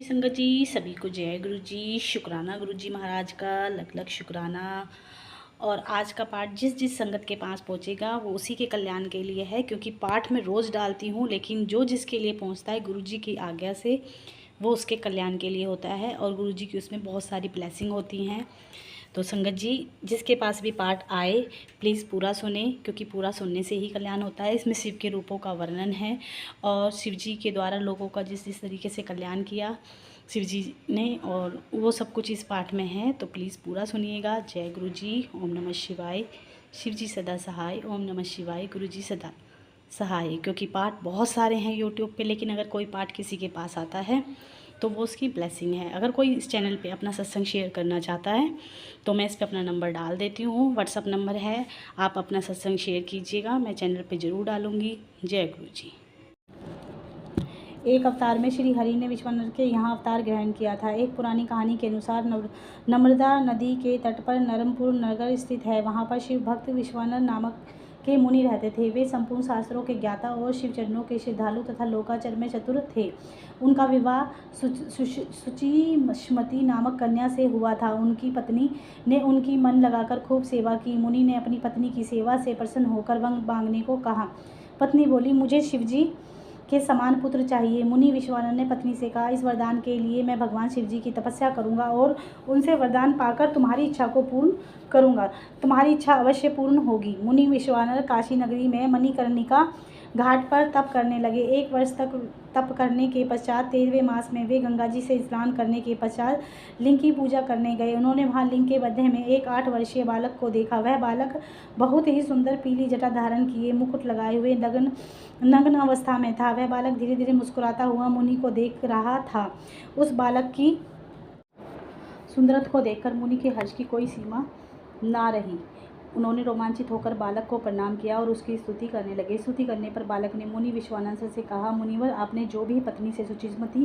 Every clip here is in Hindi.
संगत जी सभी को जय गुरु जी। शुक्राना गुरु जी महाराज का लख लख शुक्राना। और आज का पाठ जिस जिस संगत के पास पहुंचेगा वो उसी के कल्याण के लिए है, क्योंकि पाठ मैं रोज़ डालती हूं, लेकिन जो जिसके लिए पहुंचता है गुरु जी की आज्ञा से वो उसके कल्याण के लिए होता है और गुरु जी की उसमें बहुत सारी ब्लेसिंग होती हैं। तो संगत जी जिसके पास भी पाठ आए प्लीज़ पूरा सुने, क्योंकि पूरा सुनने से ही कल्याण होता है। इसमें शिव के रूपों का वर्णन है और शिव जी के द्वारा लोगों का जिस जिस तरीके से कल्याण किया शिव जी ने, और वो सब कुछ इस पाठ में है। तो प्लीज़ पूरा सुनिएगा। जय गुरु जी। ओम नमः शिवाय। शिव जी सदा सहाय। ओम नमः शिवाय। गुरु जी सदा सहाय। क्योंकि पाठ बहुत सारे हैं यूट्यूब पे, लेकिन अगर कोई पाठ किसी के पास आता है तो वो उसकी ब्लेसिंग है। अगर कोई इस चैनल पे अपना सत्संग शेयर करना चाहता है तो मैं इस पे अपना नंबर डाल देती हूँ, व्हाट्सअप नंबर है। आप अपना सत्संग शेयर कीजिएगा, मैं चैनल पे ज़रूर डालूँगी। जय गुरु जी। एक अवतार में श्री हरि ने विश्वानर के यहाँ अवतार ग्रहण किया था। एक पुरानी कहानी के अनुसार नर्मदा नदी के तट पर नरमपुर नगर स्थित है। वहाँ पर शिव भक्त विश्वानर नामक के मुनि रहते थे। वे संपूर्ण शास्त्रों के ज्ञाता और शिव चरणों के श्रद्धालु तथा लोकाचार में चतुर थे। उनका विवाह सुचिमती नामक कन्या से हुआ था। उनकी पत्नी ने उनकी मन लगाकर खूब सेवा की। मुनि ने अपनी पत्नी की सेवा से प्रसन्न होकर वर मांगने को कहा। पत्नी बोली, मुझे शिवजी के समान पुत्र चाहिए। मुनि विश्वानर ने पत्नी से कहा, इस वरदान के लिए मैं भगवान शिव जी की तपस्या करूंगा और उनसे वरदान पाकर तुम्हारी इच्छा को पूर्ण करूंगा। तुम्हारी इच्छा अवश्य पूर्ण होगी। मुनि विश्वानर काशी नगरी में मणिकर्णिका घाट पर तप करने लगे। 1 वर्ष तक तप करने के पश्चात 13वें मास में वे गंगा जी से स्नान करने के पश्चात लिंग की पूजा करने गए। उन्होंने वहां लिंग के मध्य में एक 8 वर्षीय बालक को देखा। वह बालक बहुत ही सुंदर पीली जटा धारण किए मुकुट लगाए हुए नग्न अवस्था में था। वह बालक धीरे धीरे मुस्कुराता हुआ मुनि को देख रहा था। उस बालक की सुंदरता को देखकर मुनि के हर्ष की कोई सीमा ना रही। उन्होंने रोमांचित होकर बालक को प्रणाम किया और उसकी स्तुति करने लगे। स्तुति करने पर बालक ने मुनि विश्वानर से कहा, मुनिवर, आपने जो भी पत्नी से सुचिमती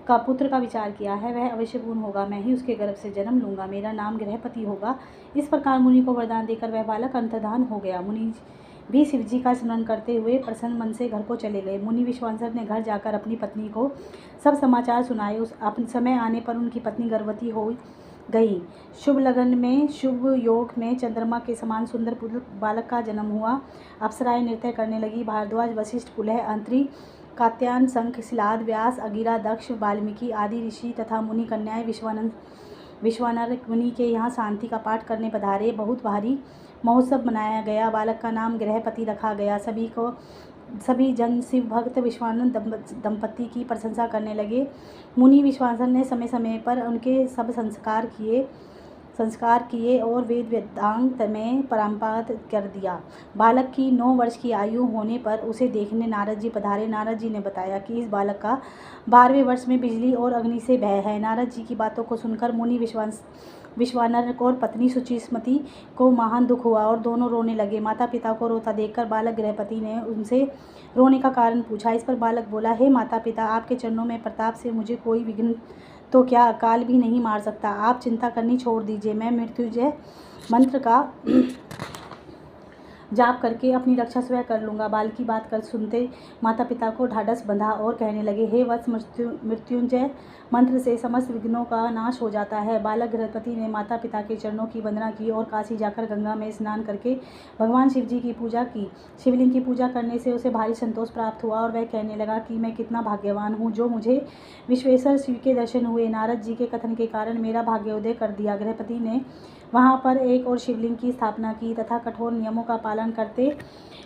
का पुत्र का विचार किया है वह अवश्य पूर्ण होगा। मैं ही उसके गर्भ से जन्म लूंगा। मेरा नाम गृहपति होगा। इस प्रकार मुनि को वरदान देकर वह बालक अंतर्धान हो गया। मुनि भी शिवजी का स्मरण करते हुए प्रसन्न मन से घर को चले गए। मुनि विश्वानर ने घर जाकर अपनी पत्नी को सब समाचार सुनाए। उस अपने समय आने पर उनकी पत्नी गर्भवती हो गई। शुभ लगन में शुभ योग में चंद्रमा के समान सुंदर पुत्र बालक का जन्म हुआ। अप्सराएं नृत्य करने लगी। भारद्वाज, वशिष्ठ, पुलह, अंत्री, कात्यायन, शंख, शिलाद, व्यास, अगिरा, दक्ष, वाल्मीकि आदि ऋषि तथा मुनि कन्याएं विश्वानर मुनि के यहाँ शांति का पाठ करने पधारे। बहुत भारी महोत्सव मनाया गया। बालक का नाम गृहपति रखा गया। सभी जन शिव भक्त विश्वानर दंपति की प्रशंसा करने लगे। मुनि विश्वानर ने समय समय पर उनके सब संस्कार किए और वेद वेदांत में परम्पात कर दिया। बालक की 9 वर्ष की आयु होने पर उसे देखने नारद जी पधारे। नारद जी ने बताया कि इस बालक का 12वें वर्ष में बिजली और अग्नि से भय है। नारद जी की बातों को सुनकर मुनि विश्वानर और पत्नी सुचिस्मती को महान दुख हुआ और दोनों रोने लगे। माता पिता को रोता देखकर बालक गृहपति ने उनसे रोने का कारण पूछा। इस पर बालक बोला, हे माता पिता, आपके चरणों में प्रताप से मुझे कोई विघ्न तो क्या अकाल भी नहीं मार सकता। आप चिंता करनी छोड़ दीजिए। मैं मृत्युंजय मंत्र का जाप करके अपनी रक्षा स्वयं कर लूँगा। बाल की बात कर सुनते माता पिता को ढाढ़स बंधा और कहने लगे, हे वत्स, मृत्युंजय मंत्र से समस्त विघ्नों का नाश हो जाता है। बालक गृहपति ने माता पिता के चरणों की वंदना की और काशी जाकर गंगा में स्नान करके भगवान शिव जी की पूजा की। शिवलिंग की पूजा करने से उसे भारी संतोष प्राप्त हुआ और वह कहने लगा कि मैं कितना भाग्यवान हूँ जो मुझे विश्वेश्वर शिव के दर्शन हुए। नारद जी के कथन के कारण मेरा भाग्योदय कर दिया। गृहपति ने वहाँ पर एक और शिवलिंग की स्थापना की तथा कठोर नियमों का पालन करते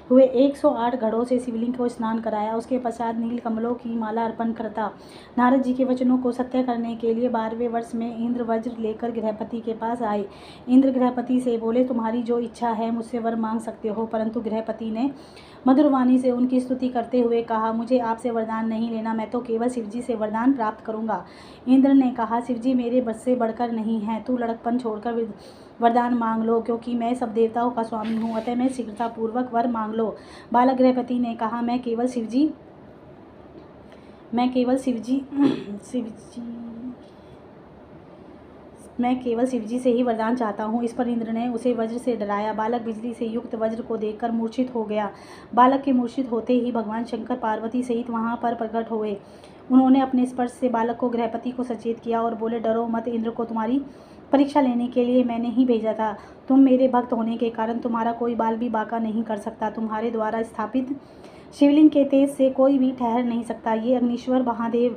हुए 108 घड़ों से शिवलिंग को स्नान कराया। उसके पश्चात नील कमलों की माला अर्पण करता। नारद जी के वचनों को सत्य करने के लिए 12वें वर्ष में इंद्र वज्र लेकर गृहपति के पास आए। इंद्र गृहपति से बोले, तुम्हारी जो इच्छा है मुझसे वर मांग सकते हो। परंतु गृहपति ने मधुर वाणी से उनकी स्तुति करते हुए कहा, मुझे आपसे वरदान नहीं लेना, मैं तो केवल शिवजी से वरदान प्राप्त करूंगा। इंद्र ने कहा, शिवजी मेरे बस से बढ़कर नहीं हैं। तू लड़कपन छोड़कर वरदान मांग लो, क्योंकि मैं सब देवताओं का स्वामी हूँ, अतः मैं शीघ्रतापूर्वक वर मांग लो। बालक गृहपति ने कहा, मैं केवल शिवजी से ही वरदान चाहता हूँ। इस पर इंद्र ने उसे वज्र से डराया। बालक बिजली से युक्त वज्र को देखकर मूर्छित हो गया। बालक के मूर्छित होते ही भगवान शंकर पार्वती सहित वहाँ पर प्रकट हुए। उन्होंने अपने स्पर्श से बालक को गृहपति को सचेत किया और बोले, डरो मत, इंद्र को तुम्हारी परीक्षा लेने के लिए मैंने ही भेजा था। तुम मेरे भक्त होने के कारण तुम्हारा कोई बाल भी बांका नहीं कर सकता। तुम्हारे द्वारा स्थापित शिवलिंग के तेज से कोई भी ठहर नहीं सकता। ये अग्निश्वर महादेव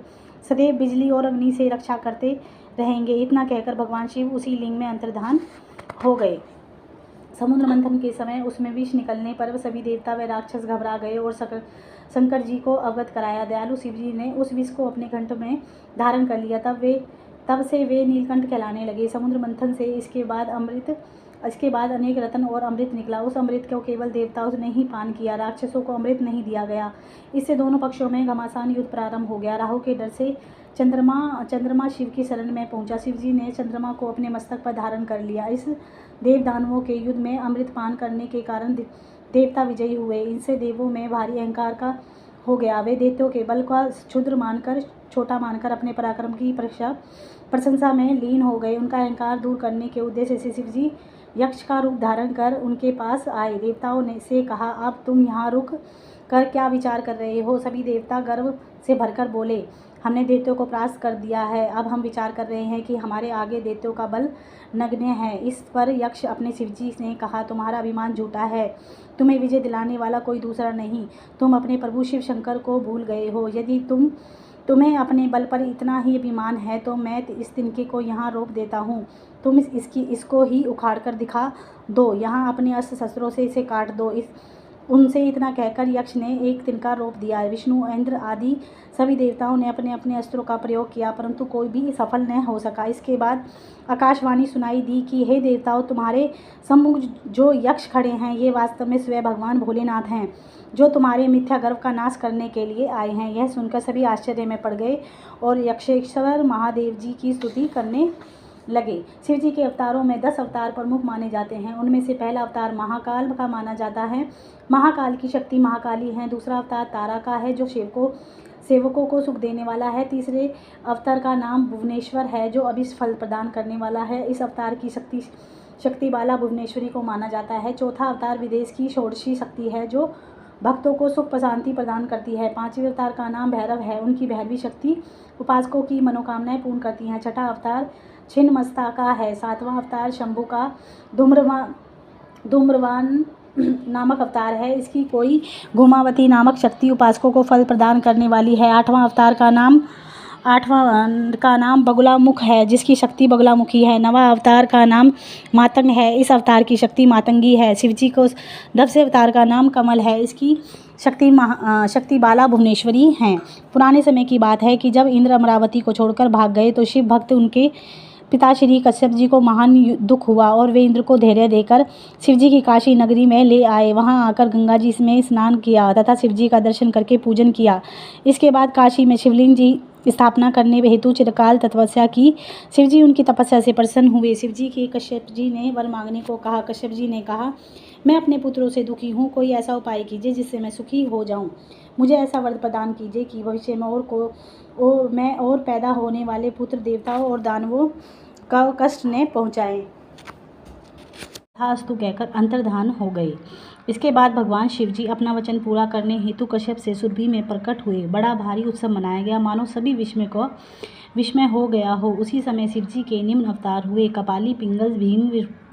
सदैव बिजली और अग्नि से रक्षा करते रहेंगे। इतना कहकर भगवान शिव उसी लिंग में अंतर्धान हो गए। समुद्र मंथन के समय उसमें विष निकलने पर सभी देवता व राक्षस घबरा गए और शंकर जी को अवगत कराया। दयालु शिव जी ने उस विष को अपने कंठ में धारण कर लिया। तब से वे नीलकंठ कहलाने लगे। समुद्र मंथन से इसके बाद अनेक रत्न और अमृत निकला। उस अमृत को केवल देवताओं ने ही पान किया, राक्षसों को अमृत नहीं दिया गया। इससे दोनों पक्षों में घमासान युद्ध प्रारंभ हो गया। राहु के डर से चंद्रमा शिव की शरण में पहुंचा। शिव जी ने चंद्रमा को अपने मस्तक पर धारण कर लिया। इस देव दानवों के युद्ध में अमृत पान करने के कारण देवता विजयी हुए। इनसे देवों में भारी अहंकार का हो गया। वे दैत्यों के बल का छोटा मानकर अपने पराक्रम की प्रशंसा में लीन हो गए। उनका अहंकार दूर करने के उद्देश्य से शिव जी यक्ष का रूप धारण कर उनके पास आए। देवताओं ने से कहा, अब तुम यहाँ रुक कर क्या विचार कर रहे हो? सभी देवता गर्व से भरकर बोले, हमने दैत्यों को परास्त कर दिया है। अब हम विचार कर रहे हैं कि हमारे आगे दैत्यों का बल नगण्य है। इस पर यक्ष अपने शिवजी ने कहा, तुम्हारा अभिमान झूठा है। तुम्हें विजय दिलाने वाला कोई दूसरा नहीं। तुम अपने प्रभु शिव शंकर को भूल गए हो। यदि तुम्हें अपने बल पर इतना ही अभिमान है तो मैं इस तिनके को यहाँ रोक देता हूँ। तुम इसको ही उखाड़ कर दिखा दो। यहाँ अपने अस्त्र शस्त्रों से इसे काट दो। उनसे इतना कहकर यक्ष ने एक तिनका रोप दिया। विष्णु, इंद्र आदि सभी देवताओं ने अपने अपने अस्त्रों का प्रयोग किया, परंतु कोई भी सफल न हो सका। इसके बाद आकाशवाणी सुनाई दी कि हे देवताओं, तुम्हारे सम्मुख जो यक्ष खड़े हैं ये वास्तव में स्वयं भगवान भोलेनाथ हैं, जो तुम्हारे मिथ्या गर्व का नाश करने के लिए आए हैं। यह सुनकर सभी आश्चर्य में पड़ गए और यक्षेश्वर महादेव जी की स्तुति करने लगे। शिव जी के अवतारों में 10 अवतार प्रमुख माने जाते हैं। उनमें से पहला अवतार महाकाल का माना जाता है। महाकाल की शक्ति महाकाली है। दूसरा अवतार तारा का है, जो सेवकों को सुख देने वाला है। तीसरे अवतार का नाम भुवनेश्वर है, जो अभिष्ट फल प्रदान करने वाला है। इस अवतार की शक्ति बाला भुवनेश्वरी को माना जाता है। चौथा अवतार विदेश की षोडशी शक्ति है, जो भक्तों को सुख शांति प्रदान करती है। पांचवें अवतार का नाम भैरव है। उनकी भैरवी शक्ति उपासकों की मनोकामनाएं पूर्ण करती हैं। छठा अवतार छिन्नमस्ता का है। सातवां अवतार शंभु का धूम्रवान नामक अवतार है। इसकी कोई घुमावती नामक शक्ति उपासकों को फल प्रदान करने वाली है। आठवां का नाम बगुलामुख है, जिसकी शक्ति बगुलामुखी है। नवा अवतार का नाम मातंग है। इस अवतार की शक्ति मातंगी है। शिवजी को 10वें अवतार का नाम कमल है। इसकी शक्ति बाला भुवनेश्वरी हैं। पुराने समय की बात है कि जब इंद्र अमरावती को छोड़कर भाग गए तो शिव भक्त उनके पिता श्री कश्यप जी को महान दुख हुआ और वे इंद्र को धैर्य देकर शिवजी की काशी नगरी में ले आए। वहां आकर गंगा जी में स्नान किया तथा शिवजी का दर्शन करके पूजन किया। इसके बाद काशी में शिवलिंग जी स्थापना करने हेतु चिरकाल तपस्या की। शिवजी उनकी तपस्या से प्रसन्न हुए। शिवजी के कश्यप जी ने वर मांगने को कहा। कश्यप जी ने कहा, मैं अपने पुत्रों से दुखी हूँ, कोई ऐसा उपाय कीजिए जिससे मैं सुखी हो जाऊँ। मुझे ऐसा वर प्रदान कीजिए कि भविष्य में मैं और पैदा होने वाले पुत्र देवताओं और दानवों का कष्ट न पहुँचाए। तथास्तु कहकर अंतर्धान हो गए। इसके बाद भगवान शिवजी अपना वचन पूरा करने हेतु कश्यप से सुरभि में प्रकट हुए। बड़ा भारी उत्सव मनाया गया, मानो सभी विस्मय हो गया हो। उसी समय शिवजी के निम्न अवतार हुए: कपाली, पिंगल, भीम,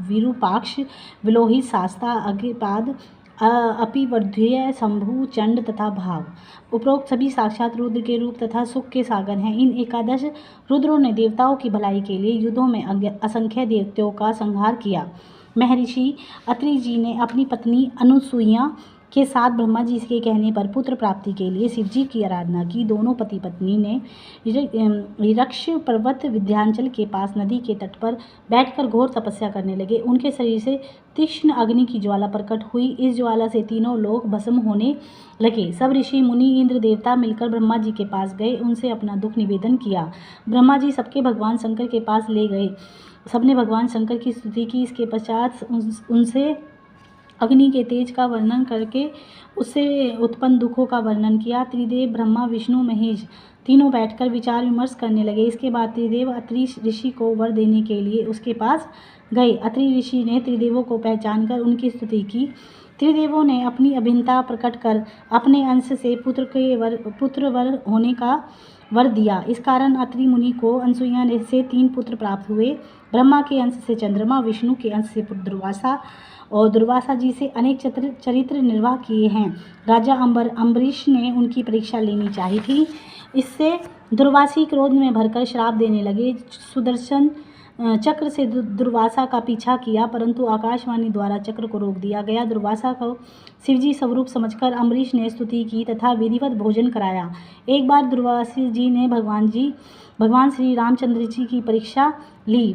विरूपाक्ष, विलोहित, शास्ता, अग्निपाद, अपिवर्ध्य, शंभु, चंड तथा भाव। उपरोक्त सभी साक्षात रुद्र के रूप तथा सुख के सागर हैं। इन 11 रुद्रों ने देवताओं की भलाई के लिए युद्धों में असंख्य देवताओं का संहार किया। महर्षि अत्रि जी ने अपनी पत्नी अनुसुईया के साथ ब्रह्मा जी के कहने पर पुत्र प्राप्ति के लिए शिवजी की आराधना की। दोनों पति पत्नी ने ऋक्ष पर्वत विंध्याचल के पास नदी के तट पर बैठकर घोर तपस्या करने लगे। उनके शरीर से तीक्ष्ण अग्नि की ज्वाला प्रकट हुई। इस ज्वाला से तीनों लोग भस्म होने लगे। सब ऋषि, मुनि, इंद्र, देवता मिलकर ब्रह्मा जी के पास गए, उनसे अपना दुख निवेदन किया। ब्रह्मा जी सबके भगवान शंकर के पास ले गए। सबने भगवान शंकर की स्तुति की। इसके पश्चात उनसे अग्नि के तेज का वर्णन करके उससे उत्पन्न दुखों का वर्णन किया। त्रिदेव ब्रह्मा, विष्णु, महेश तीनों बैठकर विचार विमर्श करने लगे। इसके बाद त्रिदेव अत्रि ऋषि को वर देने के लिए उसके पास गए। अत्रि ऋषि ने त्रिदेवों को पहचानकर उनकी स्तुति की। त्रिदेवों ने अपनी अभिन्नता प्रकट कर अपने अंश से पुत्र वर होने का वर दिया। इस कारण अत्रि मुनि को अनसुईया से 3 पुत्र प्राप्त हुए। ब्रह्मा के अंश से चंद्रमा, विष्णु के अंश से दुर्वासा और दुर्वासा जी से अनेक चरित्र निर्वाह किए हैं। राजा अम्बरीश ने उनकी परीक्षा लेनी चाहिए थी। इससे दुर्वासी क्रोध में भरकर श्राप देने लगे। सुदर्शन चक्र से दुर्वासा का पीछा किया, परंतु आकाशवाणी द्वारा चक्र को रोक दिया गया। दुर्वासा को शिवजी स्वरूप समझकर अम्बरीश ने स्तुति की तथा विधिवत भोजन कराया। एक बार दुर्वासा जी ने भगवान श्री रामचंद्र जी की परीक्षा ली।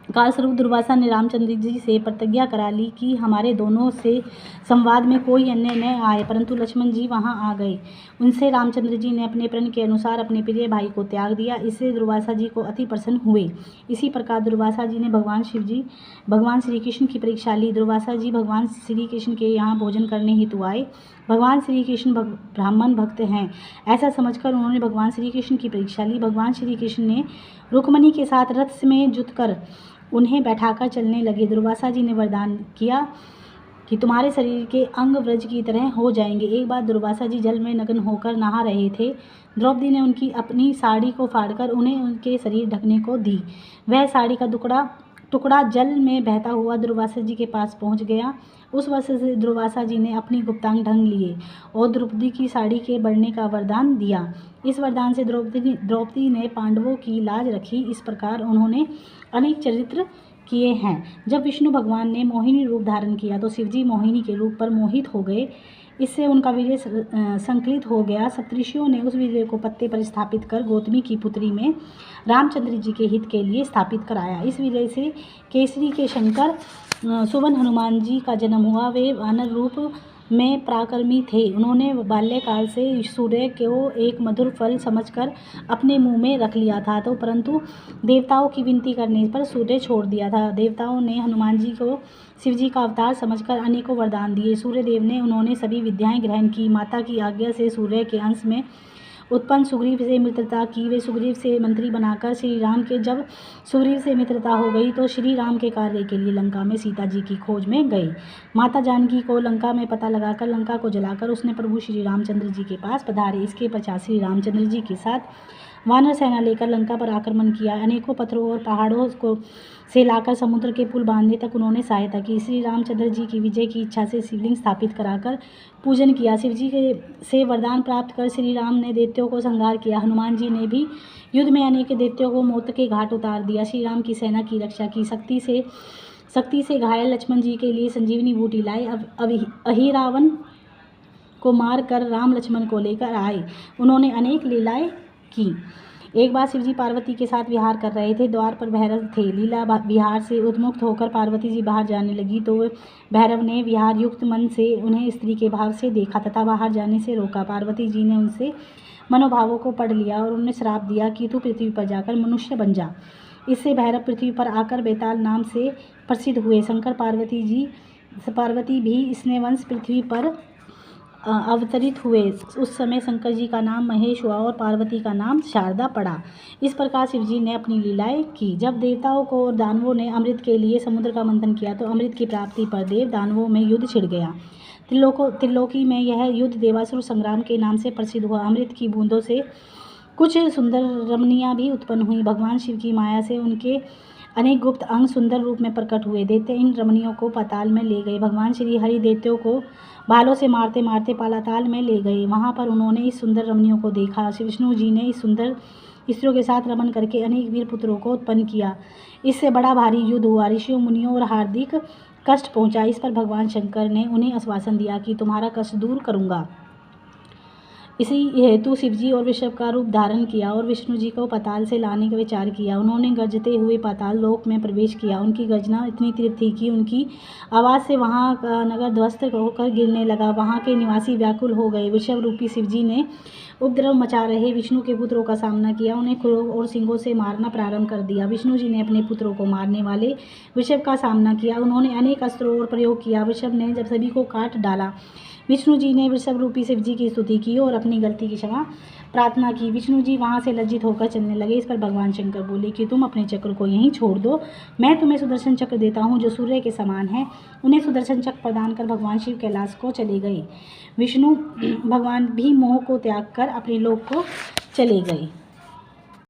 कालस्वरूप दुर्वासा ने रामचंद्र जी से प्रतिज्ञा करा ली कि हमारे दोनों से संवाद में कोई अन्य न आए, परंतु लक्ष्मण जी वहां आ गए। उनसे रामचंद्र जी ने अपने प्रण के अनुसार अपने प्रिय भाई को त्याग दिया। इससे दुर्वासा जी को अति प्रसन्न हुए। इसी प्रकार दुर्वासा जी ने भगवान श्री कृष्ण की परीक्षा ली। दुर्वासा जी भगवान श्री कृष्ण के यहाँ भोजन करने हेतु आए। भगवान श्री कृष्ण ब्राह्मण भक्त हैं, ऐसा समझकर उन्होंने भगवान श्री कृष्ण की परीक्षा ली। भगवान श्री कृष्ण ने रुक्मिणी के साथ रथ में जुतकर उन्हें बैठाकर चलने लगे। दुर्वासा जी ने वरदान किया कि तुम्हारे शरीर के अंग व्रज की तरह हो जाएंगे। एक बार दुर्वासा जी जल में नग्न होकर नहा रहे थे। द्रौपदी ने उनकी अपनी साड़ी को फाड़कर उन्हें उनके शरीर ढकने को दी। वह साड़ी का टुकड़ा जल में बहता हुआ दुर्वासा जी के पास पहुंच गया। उस वजह से दुर्वासा जी ने अपनी गुप्तांग ढंग लिए और द्रौपदी की साड़ी के बढ़ने का वरदान दिया। इस वरदान से द्रौपदी ने पांडवों की लाज रखी। इस प्रकार उन्होंने अनेक चरित्र किए हैं। जब विष्णु भगवान ने मोहिनी रूप धारण किया तो शिवजी मोहिनी के रूप पर मोहित हो गए। इससे उनका वीर्य संकलित हो गया। सप्तऋषियों ने उस वीर्य को पत्ते पर स्थापित कर गौतमी की पुत्री में रामचंद्र जी के हित के लिए स्थापित कराया। इस वीर्य से केसरी के शंकर सुवन हनुमान जी का जन्म हुआ। वे वानर रूप में पराक्रमी थे। उन्होंने बाल्यकाल से सूर्य को एक मधुर फल समझकर अपने मुंह में रख लिया था, तो परंतु देवताओं की विनती करने पर सूर्य छोड़ दिया था। देवताओं ने हनुमान जी को शिवजी का अवतार समझकर अनेकों वरदान दिए। सूर्यदेव ने उन्होंने सभी विद्याएं ग्रहण की। माता की आज्ञा से सूर्य के अंश में उत्पन्न सुग्रीव से मित्रता की। वे सुग्रीव से मंत्री बनाकर श्री राम के जब सुग्रीव से मित्रता हो गई तो श्री राम के कार्य के लिए लंका में सीता जी की खोज में गए। माता जानकी को लंका में पता लगाकर लंका को जलाकर उसने प्रभु श्री रामचंद्र जी के पास पधारे। इसके पश्चात श्री रामचंद्र जी के साथ वानर सेना लेकर लंका पर आक्रमण किया। अनेकों पत्थरों और पहाड़ों को से लाकर समुद्र के पुल बांधने तक उन्होंने सहायता की। श्री रामचंद्र जी की विजय की इच्छा से शिवलिंग स्थापित कराकर पूजन किया। शिवजी से वरदान प्राप्त कर श्री राम ने दैत्यों को संहार किया। हनुमान जी ने भी युद्ध में अनेक दैत्यों को मौत के घाट उतार दिया। श्री राम की सेना की रक्षा की। शक्ति से घायल लक्ष्मण जी के लिए संजीवनी बूटी लाए। अहिरावण को मार कर राम लक्ष्मण को लेकर आए। उन्होंने अनेक लीलाएं की। एक बार शिवजी पार्वती के साथ विहार कर रहे थे। द्वार पर भैरव थे। लीला विहार से उन्मुक्त होकर पार्वती जी बाहर जाने लगी तो भैरव ने विहार युक्त मन से उन्हें स्त्री के भाव से देखा तथा बाहर जाने से रोका। पार्वती जी ने उनसे मनोभावों को पढ़ लिया और उन्हें श्राप दिया कि तू पृथ्वी पर जाकर मनुष्य बन जा। इससे भैरव पृथ्वी पर आकर बेताल नाम से प्रसिद्ध हुए। शंकर पार्वती भी स्नेहवंश पृथ्वी पर अवतरित हुए। उस समय शंकर जी का नाम महेश हुआ और पार्वती का नाम शारदा पड़ा। इस प्रकार शिवजी ने अपनी लीलाएं की। जब देवताओं को और दानवों ने अमृत के लिए समुद्र का मंथन किया तो अमृत की प्राप्ति पर देव दानवों में युद्ध छिड़ गया। त्रिलोकी में यह युद्ध देवासुर संग्राम के नाम से प्रसिद्ध हुआ। अमृत की बूंदों से कुछ सुंदर रमणियाँ भी उत्पन्न हुई। भगवान शिव की माया से उनके अनेक गुप्त अंग सुंदर रूप में प्रकट हुए। दैत्य इन रमणियों को पाताल में ले गए। भगवान श्री हरि दैत्यों को भालों से मारते मारते पाताल में ले गए। वहां पर उन्होंने इस सुंदर रमणियों को देखा। विष्णु जी ने इस सुंदर स्त्रियों के साथ रमन करके अनेक वीर पुत्रों को उत्पन्न किया। इससे बड़ा भारी युद्ध हुआ। ऋषियों मुनियों और हार्दिक कष्ट पहुंचा। इस पर भगवान शंकर ने उन्हें आश्वासन दिया कि तुम्हारा कष्ट दूर करूंगा। इसी हेतु शिवजी और वृषभ का रूप धारण किया और विष्णु जी को पाताल से लाने का विचार किया। उन्होंने गरजते हुए पाताल लोक में प्रवेश किया। उनकी गर्जना इतनी तीव्र थी कि उनकी आवाज़ से वहां का नगर ध्वस्त होकर गिरने लगा। वहां के निवासी व्याकुल हो गए। वृषभ रूपी शिवजी ने उपद्रव मचा रहे विष्णु के पुत्रों का सामना किया। उन्हें खुरों और सिंगों से मारना प्रारंभ कर दिया। विष्णु जी ने अपने पुत्रों को मारने वाले वृषभ का सामना किया। उन्होंने अनेक अस्त्रों और प्रयोग किया। वृषभ ने जब सभी को काट डाला। विष्णु जी ने वृषभ रूपी शिवजी की स्तुति की और अपनी गलती की क्षमा प्रार्थना की। विष्णु जी वहाँ से लज्जित होकर चलने लगे। इस पर भगवान शंकर बोले कि तुम अपने चक्र को यहीं छोड़ दो, मैं तुम्हें सुदर्शन चक्र देता हूँ जो सूर्य के समान है। उन्हें सुदर्शन चक्र प्रदान कर भगवान शिव कैलाश को चले गए। विष्णु भगवान भी मोह को त्याग कर अपने लोक को चले गए।